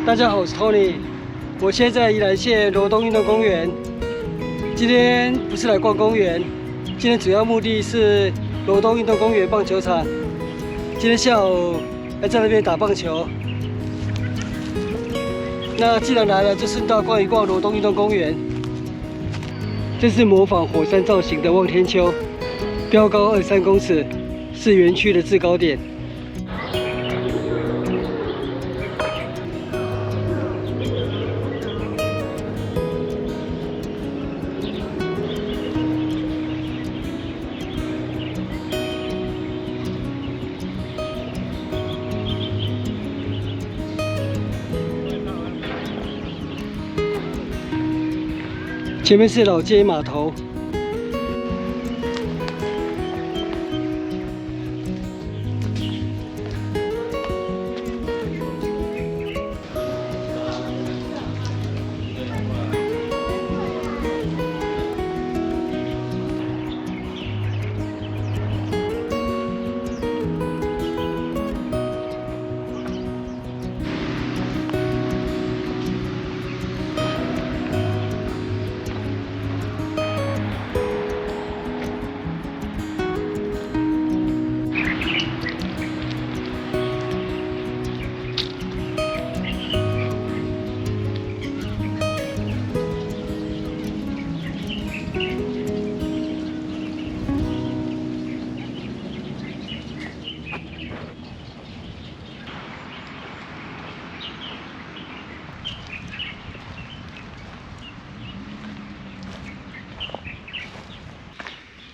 大家好，我是 Tony， 我现在在宜兰县罗东运动公园。今天不是来逛公园，今天主要目的是罗东运动公园棒球场。今天下午要在那边打棒球。那既然来了，就顺道逛一逛罗东运动公园。这是模仿火山造型的望天丘，标高23公尺，是园区的制高点。 前面是老街码头，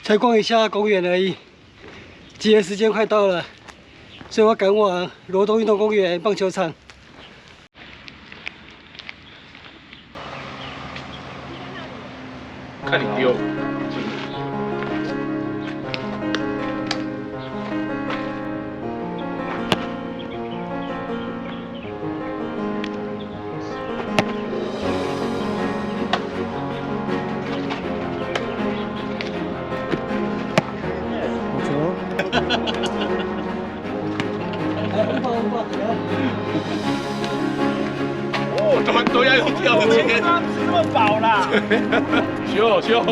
才逛一下公园而已。集合时间快到了，所以我赶往罗东运动公园棒球场。看你丢。哦，都要用跳的，今天吃这么饱啦！修，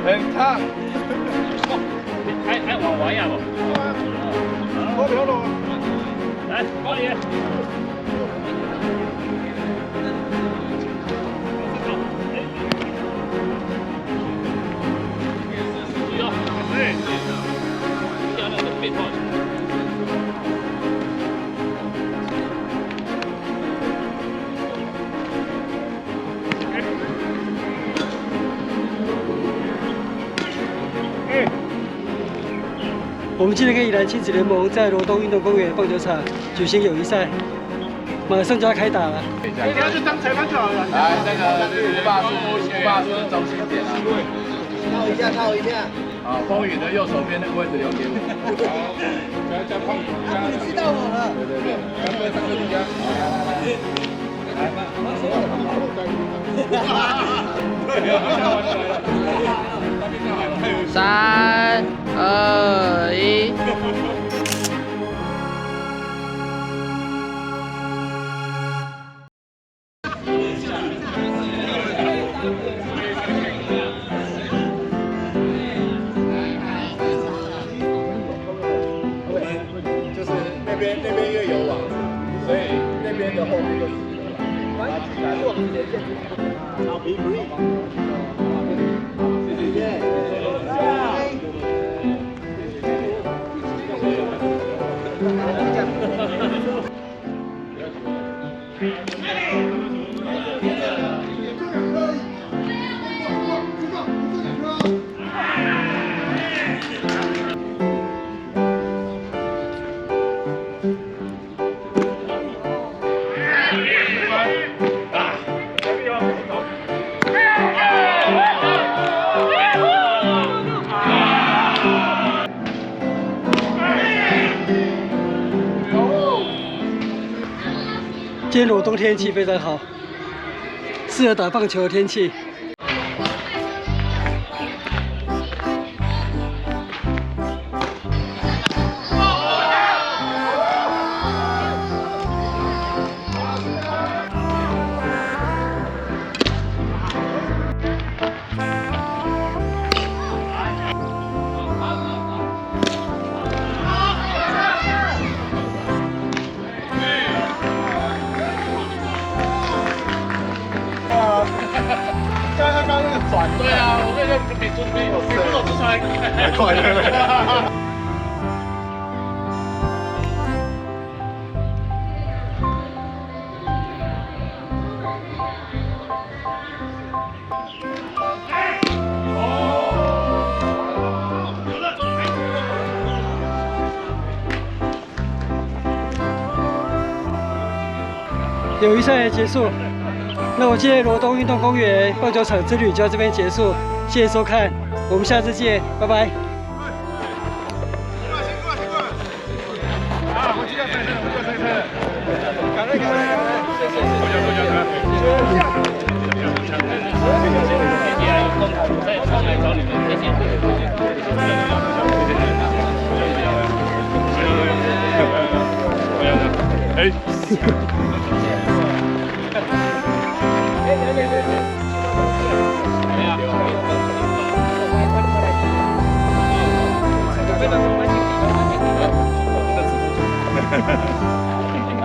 很烫。还玩呀不？多条路。来，高爷。对，要那个背泡。 我们今天跟宜兰亲子联盟在罗东运动公园棒球场举行友谊赛，马上就要开打了。你要去当裁判就好了。来，那个胡爸是中心点啊。套一下。好，风雨的右手边那个位置留给我。好，加胖虎加。你知道我了。对，三个底下。来。3、2、1。就是那边越有网，所以那边的后面就是。好皮不利。谢谢。 今天罗东天气非常好，适合打棒球的天气。太快了。友谊赛结束，那我今天罗东运动公园棒球场之旅就到这边结束，谢谢收看，我们下次见，拜拜。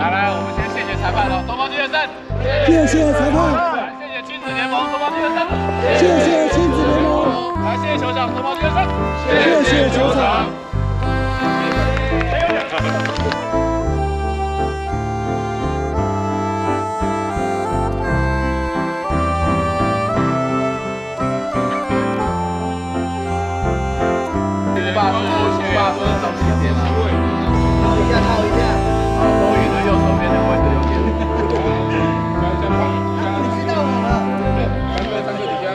来，我们先谢谢裁判了，东方巨人胜！谢谢裁判，谢谢亲子联盟，东方巨人胜！谢谢亲子联盟，来，谢谢球场，东方巨人胜！谢谢球场。霸是中心点啊！套一下，套一下。好，风雨的右手边的位置留点。知道我了。三个底下。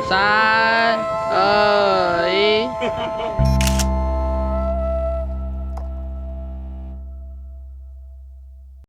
3、2、1。